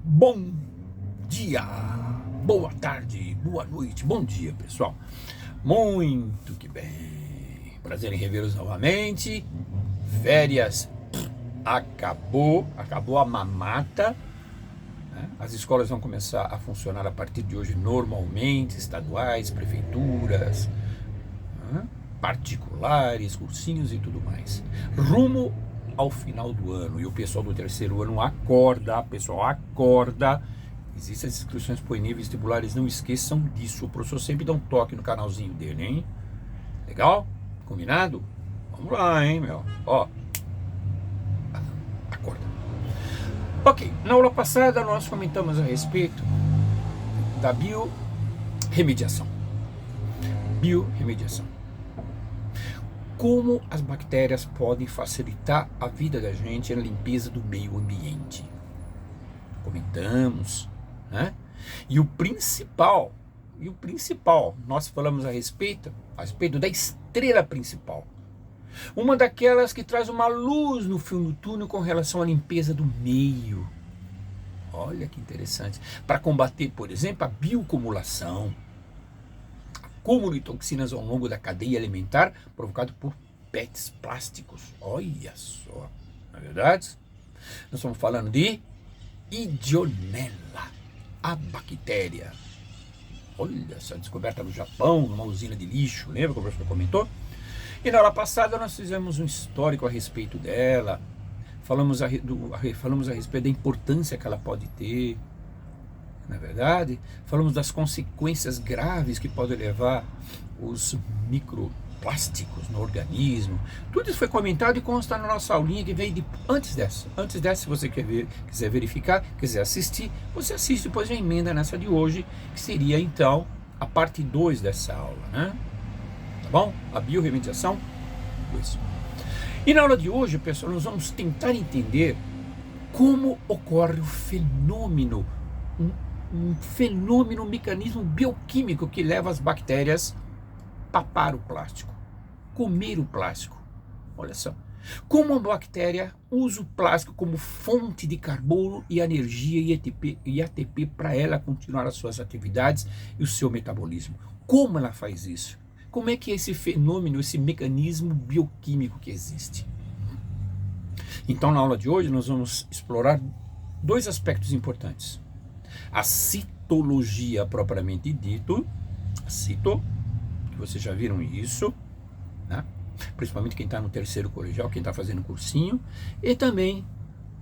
Bom dia, boa tarde, boa noite, bom dia, pessoal. Muito que bem. Prazer em revê-los novamente. Férias acabou a mamata, né? As escolas vão começar a funcionar a partir de hoje normalmente, estaduais, prefeituras, né? Particulares, cursinhos e tudo mais. Rumo ao final do ano, e o pessoal do terceiro ano acorda, pessoal, acorda. Existem as inscrições para o Enem vestibulares, não esqueçam disso. O professor sempre dá um toque no canalzinho dele, hein? Legal? Combinado? Vamos lá, hein, meu? Ó, acorda. Ok, na aula passada nós comentamos a respeito da biorremediação. Biorremediação. Como as bactérias podem facilitar a vida da gente na limpeza do meio ambiente. Comentamos, né? E o principal, nós falamos a respeito da estrela principal. Uma daquelas que traz uma luz no fim do túnel com relação à limpeza do meio. Olha que interessante. Para combater, por exemplo, a bioacumulação, acúmulo de toxinas ao longo da cadeia alimentar provocado por PETs plásticos. Olha só, não é verdade? Nós estamos falando de Legionella, a bactéria. Olha essa descoberta no Japão, numa usina de lixo, lembra que o professor comentou? E na aula passada nós fizemos um histórico a respeito dela, falamos a respeito da importância que ela pode ter, na verdade, falamos das consequências graves que podem levar os microplásticos no organismo. Tudo isso foi comentado e consta na nossa aulinha que veio antes dessa. Antes dessa, se você quiser verificar, quiser assistir, você assiste, depois já emenda nessa de hoje, que seria então a parte 2 dessa aula, né? Tá bom? A biorremediação 2. E na aula de hoje, pessoal, nós vamos tentar entender como ocorre o fenômeno, um mecanismo bioquímico que leva as bactérias a papar o plástico, comer o plástico. Olha só. Como a bactéria usa o plástico como fonte de carbono e energia e ATP para ela continuar as suas atividades e o seu metabolismo. Como ela faz isso? Como é que é esse fenômeno, esse mecanismo bioquímico que existe? Então, na aula de hoje, nós vamos explorar dois aspectos importantes. A citologia propriamente dito, que vocês já viram isso, né? Principalmente quem está no terceiro colegial, quem está fazendo cursinho, e também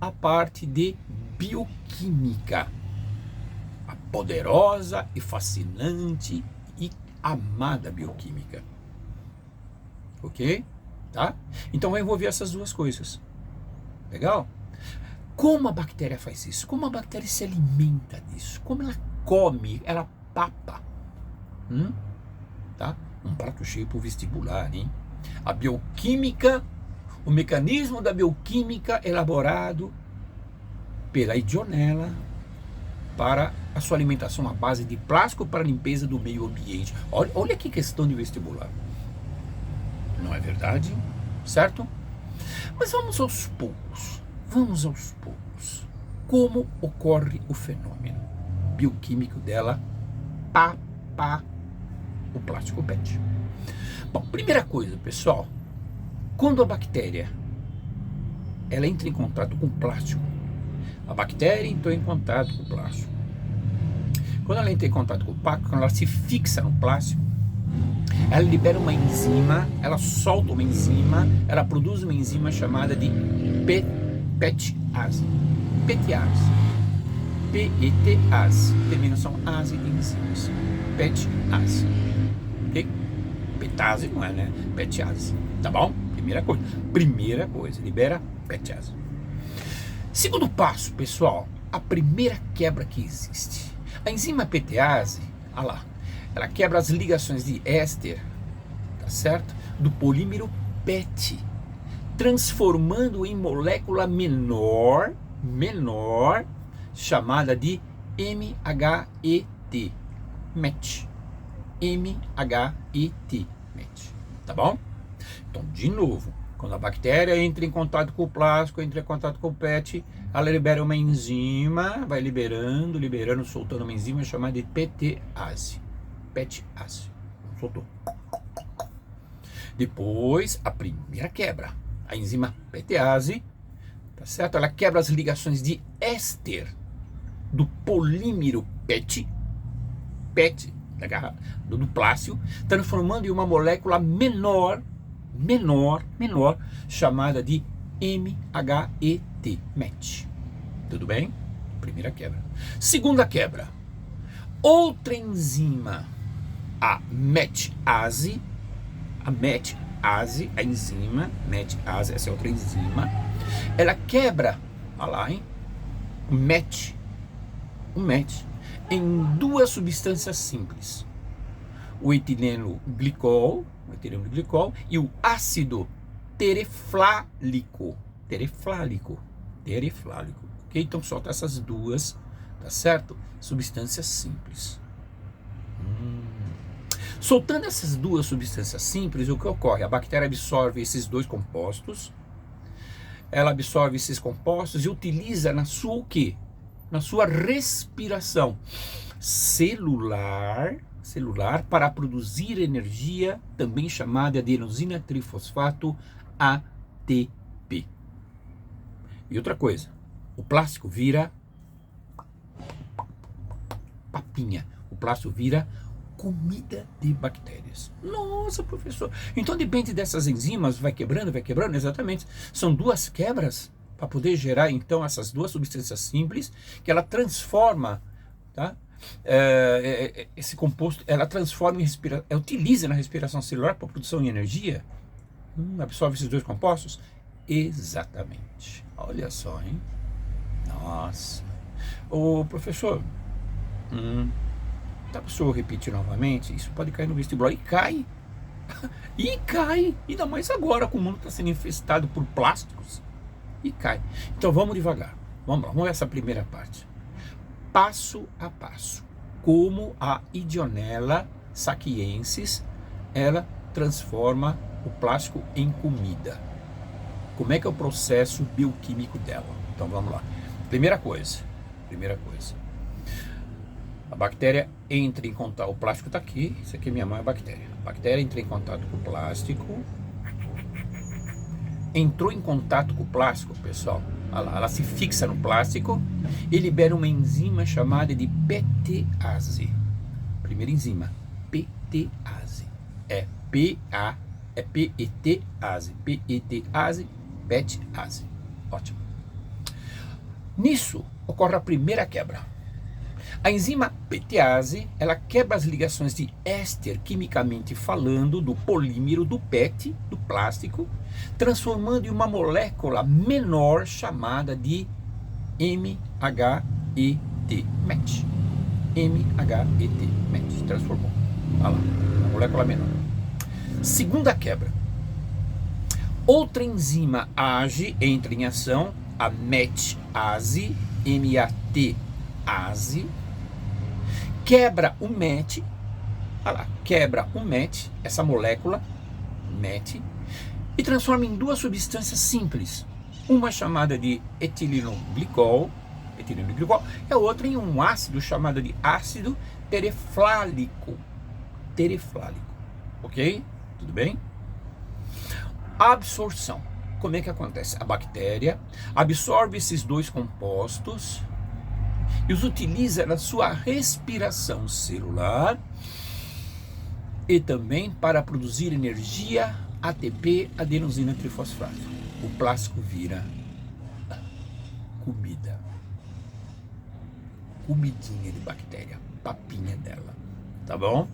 a parte de bioquímica, a poderosa e fascinante e amada bioquímica. Ok? Tá? Então vai envolver essas duas coisas. Legal? Como a bactéria faz isso? Como a bactéria se alimenta disso? Como ela come, ela papa? Tá? Um prato cheio para o vestibular, hein? A bioquímica, o mecanismo da bioquímica elaborado pela Legionella para a sua alimentação à base de plástico para a limpeza do meio ambiente. Olha que questão de vestibular. Não é verdade? Certo? Mas vamos aos poucos. Como ocorre o fenômeno bioquímico dela papar o plástico PET? Bom, primeira coisa, pessoal, quando a bactéria ela entra em contato com o plástico, a bactéria entrou em contato com o plástico. Quando ela entra em contato com o plástico, quando ela se fixa no plástico, ela libera uma enzima, ela solta uma enzima, ela produz uma enzima chamada de PETase. PETase. Terminação ase de enzimas. PETase. Ok? PETase não é, né? PETase. Tá bom? Primeira coisa, libera PETase. Segundo passo, pessoal, a primeira quebra que existe. A enzima PETase, olha lá, ela quebra as ligações de éster, tá certo? Do polímero PET, transformando em molécula menor, chamada de MHET, MET. MET, MET, tá bom? Então, de novo, Quando a bactéria entra em contato com o plástico, entra em contato com o PET, ela libera uma enzima, vai liberando, soltando uma enzima chamada de PTase. PETase. Soltou. Depois, a primeira quebra. A enzima PTase, tá certo? Ela quebra as ligações de éster do polímero PET do plástico, transformando em uma molécula menor, chamada de MET. Tudo bem? Primeira quebra. Segunda quebra. Outra enzima, a METase, a enzima METase, essa é outra enzima, ela quebra, olha lá, hein? O MET em duas substâncias simples, o etileno glicol e o ácido tereflálico, ok? Então solta essas duas, tá certo? Substâncias simples. Soltando essas duas substâncias simples, o que ocorre? A bactéria absorve esses dois compostos, ela absorve esses compostos e utiliza na sua o quê? Na sua respiração celular para produzir energia, também chamada de adenosina trifosfato, ATP. E outra coisa, o plástico vira papinha, o plástico vira comida de bactérias. Nossa, professor, então depende dessas enzimas, vai quebrando, exatamente. São duas quebras para poder gerar, então, essas duas substâncias simples, que ela transforma, tá? Esse composto, ela transforma utiliza na respiração celular para produção de energia, absorve esses dois compostos? Exatamente. Olha só, hein? Nossa. Ô, professor, tá para o senhor repetir novamente? Isso pode cair no vestibular. E cai. Ainda mais agora, que o mundo está sendo infestado por plásticos. E cai. Então vamos devagar. Vamos lá, vamos ver essa primeira parte. Passo a passo. Como a Ideonella saquiensis, ela transforma o plástico em comida. Como é que é o processo bioquímico dela? Então vamos lá. Primeira coisa. A bactéria entra em contato, o plástico está aqui, isso aqui é minha mão, é a bactéria. A bactéria entra em contato com o plástico. Entrou em contato com o plástico, pessoal, olha lá, ela se fixa no plástico e libera uma enzima chamada de PTase. Primeira enzima, PTase. PETase. Ótimo. Nisso ocorre a primeira quebra. A enzima PTase, ela quebra as ligações de éster, quimicamente falando, do polímero do PET, do plástico, transformando em uma molécula menor chamada de MET. MET. Transformou. Olha lá, uma molécula menor. Segunda quebra. Outra enzima entra em ação, a METase, METase, quebra o MET, essa molécula, MET, e transforma em duas substâncias simples, uma chamada de etileno glicol, e a outra em um ácido chamado de ácido tereflálico, ok? Tudo bem? Absorção. Como é que acontece? A bactéria absorve esses dois compostos e os utiliza na sua respiração celular e também para produzir energia, ATP, adenosina trifosfato. O plástico vira comida. Comidinha de bactéria, papinha dela, tá bom?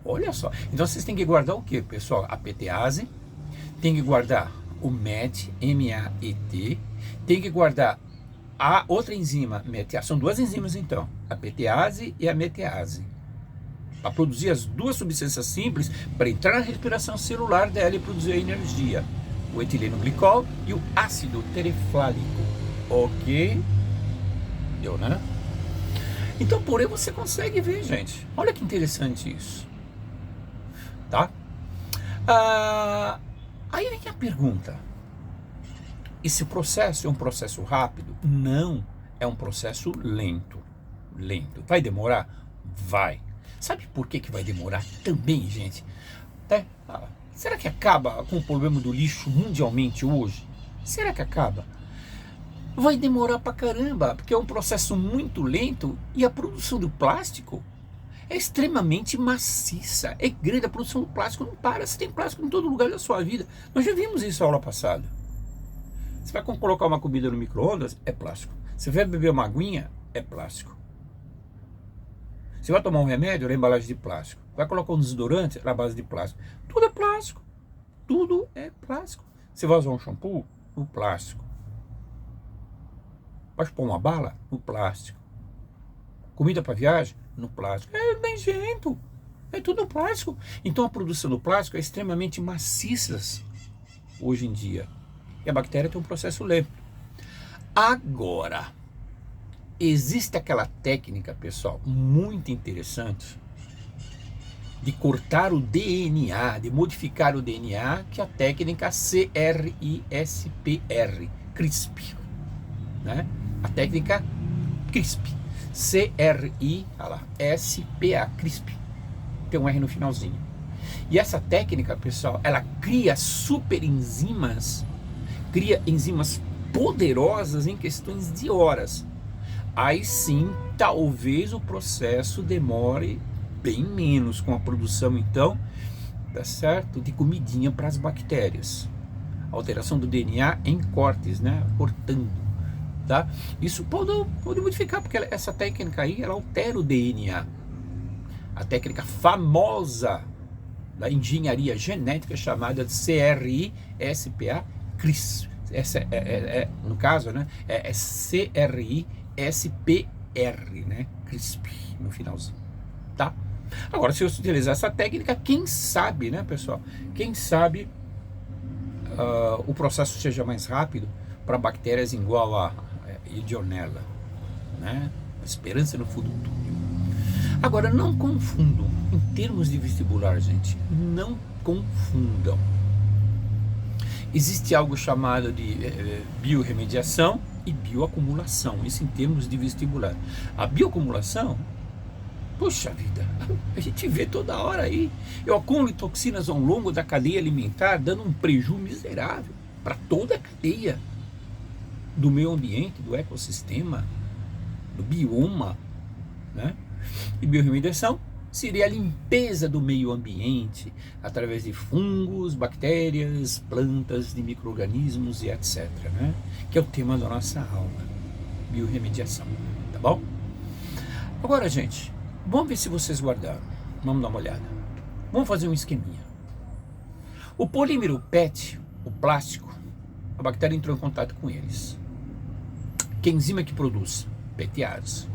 Olha só, então vocês têm que guardar o que, pessoal? A PTase, tem que guardar o MET, MET, tem que guardar a outra enzima, METase, são duas enzimas então, a PTase e a METase, para produzir as duas substâncias simples, para entrar na respiração celular dela e produzir a energia, o etileno glicol e o ácido tereflálico, ok? Deu, né? Então por aí você consegue ver, gente, olha que interessante isso, tá? Aí vem a pergunta: esse processo é um processo rápido? Não, é um processo lento. Lento. Vai demorar? Vai. Sabe por que vai demorar também, gente? Será que acaba com o problema do lixo mundialmente hoje? Será que acaba? Vai demorar pra caramba, porque é um processo muito lento e a produção do plástico é extremamente maciça, é grande. A produção do plástico não para, você tem plástico em todo lugar da sua vida. Nós já vimos isso na aula passada. Você vai colocar uma comida no micro-ondas, é plástico. Você vai beber uma aguinha, é plástico. Você vai tomar um remédio, é embalagem de plástico. Vai colocar um desodorante, é na base de plástico. Tudo é plástico. Tudo é plástico. Você vai usar um shampoo, o plástico. Vai pôr uma bala, no plástico. Comida para viagem, no plástico. É bem jeito. É tudo plástico. Então a produção do plástico é extremamente maciça hoje em dia. E a bactéria tem um processo lento. Agora, existe aquela técnica, pessoal, muito interessante, de cortar o DNA, de modificar o DNA, que é a técnica CRISPR, CRISP, né? A técnica CRISP, C-R-I-S-P-A, CRISP, tem um R no finalzinho. E essa técnica, pessoal, ela cria super enzimas, cria enzimas poderosas em questões de horas. Aí sim, talvez o processo demore bem menos com a produção, então, tá certo? De comidinha para as bactérias. Alteração do DNA em cortes, né? Cortando, tá? Isso pode modificar, porque essa técnica aí, ela altera o DNA. A técnica famosa da engenharia genética chamada de CRISPR, CRISP. No caso, né? É CRISPR, né? CRISP no finalzinho, tá? Agora, se eu utilizar essa técnica, quem sabe, né, pessoal? Quem sabe o processo seja mais rápido para bactérias igual a Legionella, né? Esperança no fundo do túnel. Agora, não confundam, em termos de vestibular, gente, não confundam. Existe algo chamado de biorremediação e bioacumulação, isso em termos de vestibular. A bioacumulação, puxa vida, a gente vê toda hora aí. Eu acumulo toxinas ao longo da cadeia alimentar, dando um prejuízo miserável para toda a cadeia do meio ambiente, do ecossistema, do bioma, né? E biorremediação seria a limpeza do meio ambiente através de fungos, bactérias, plantas, de micro-organismos e etc, né? Que é o tema da nossa aula, biorremediação, tá bom? Agora, gente, vamos ver se vocês guardaram. Vamos dar uma olhada. Vamos fazer um esqueminha. O polímero PET, o plástico, a bactéria entrou em contato com eles. Que enzima que produz? PETase,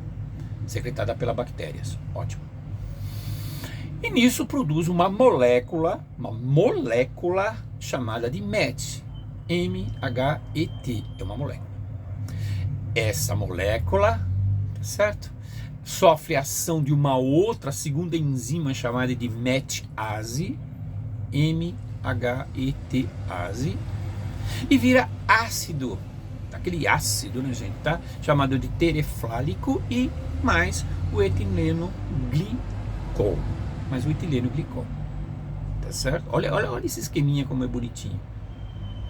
secretada pelas bactérias. Ótimo. E nisso produz uma molécula chamada de MET, M-H-E-T, é uma molécula. Essa molécula, tá certo? Sofre a ação de uma outra segunda enzima chamada de METase, M-H-E-T-ase, e vira ácido, aquele ácido, né, gente, tá? Chamado de tereflálico e mais o etileno glicol. Mais o etileno glicol, tá certo? Olha esse esqueminha como é bonitinho,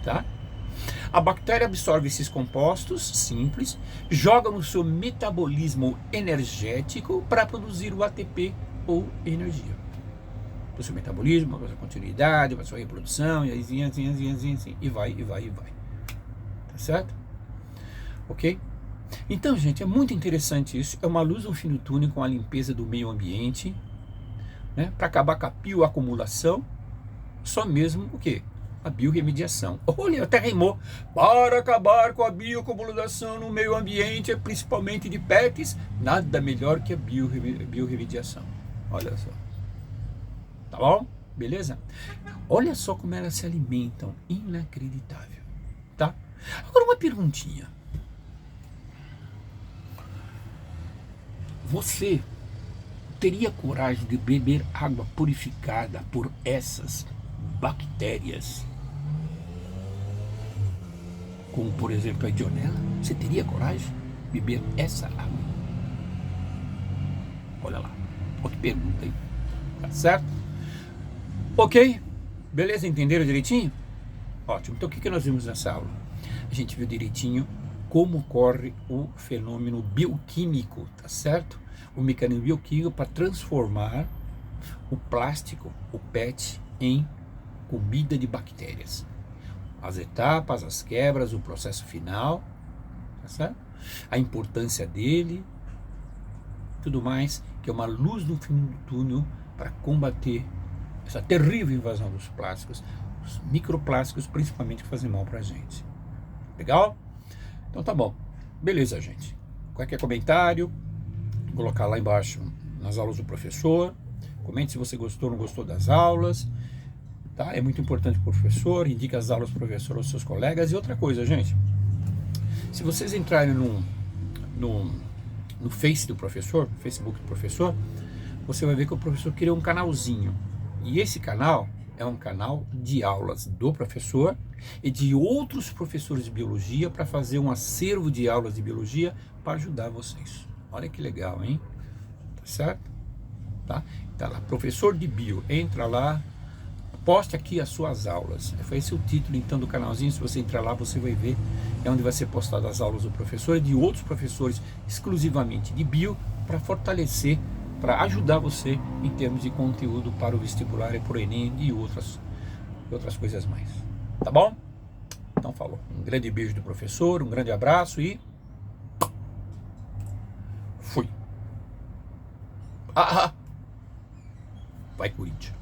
tá? A bactéria absorve esses compostos simples, joga no seu metabolismo energético para produzir o ATP ou energia. Para o seu metabolismo, para a sua continuidade, para a sua reprodução, e assim, e vai. Tá certo? Ok? Então, gente, é muito interessante isso. É uma luz no fim do túnel com a limpeza do meio ambiente, né? Para acabar com a bioacumulação, só mesmo o quê? A biorremediação. Olha, até rimou. Para acabar com a bioacumulação no meio ambiente, principalmente de PETs, nada melhor que a biorremediação. Olha só. Tá bom? Beleza? Olha só como elas se alimentam. Inacreditável. Tá? Agora uma perguntinha. Você teria coragem de beber água purificada por essas bactérias como por exemplo a Dionela, você teria coragem de beber essa água? Olha lá, outra pergunta aí, tá certo? Ok? Beleza? Entenderam direitinho? Ótimo. Então o que nós vimos nessa aula? A gente viu direitinho como ocorre o fenômeno bioquímico, tá certo? O mecanismo bioquímico para transformar o plástico, o PET, em comida de bactérias. As etapas, as quebras, o processo final, tá certo? A importância dele, tudo mais, que é uma luz no fim do túnel para combater essa terrível invasão dos plásticos, os microplásticos principalmente, que fazem mal para a gente. Legal? Então tá bom. Beleza, gente. Qualquer comentário, vou colocar lá embaixo nas aulas do professor. Comente se você gostou ou não gostou das aulas. Tá? É muito importante para o professor, indique as aulas do professor aos seus colegas. E outra coisa, gente, se vocês entrarem no Face do professor, no Facebook do professor, você vai ver que o professor criou um canalzinho. E esse canal é um canal de aulas do professor e de outros professores de biologia para fazer um acervo de aulas de biologia para ajudar vocês. Olha que legal, hein? Tá certo? Tá? Tá lá, professor de bio, entra lá, poste aqui as suas aulas. Foi esse o título então do canalzinho. Se você entrar lá, você vai ver, é onde vai ser postado as aulas do professor e de outros professores exclusivamente de bio, para fortalecer, para ajudar você em termos de conteúdo para o vestibular e para o Enem e outras coisas mais. Tá bom? Então falou. Um grande beijo do professor, um grande abraço e fui. Vai, Corinthians.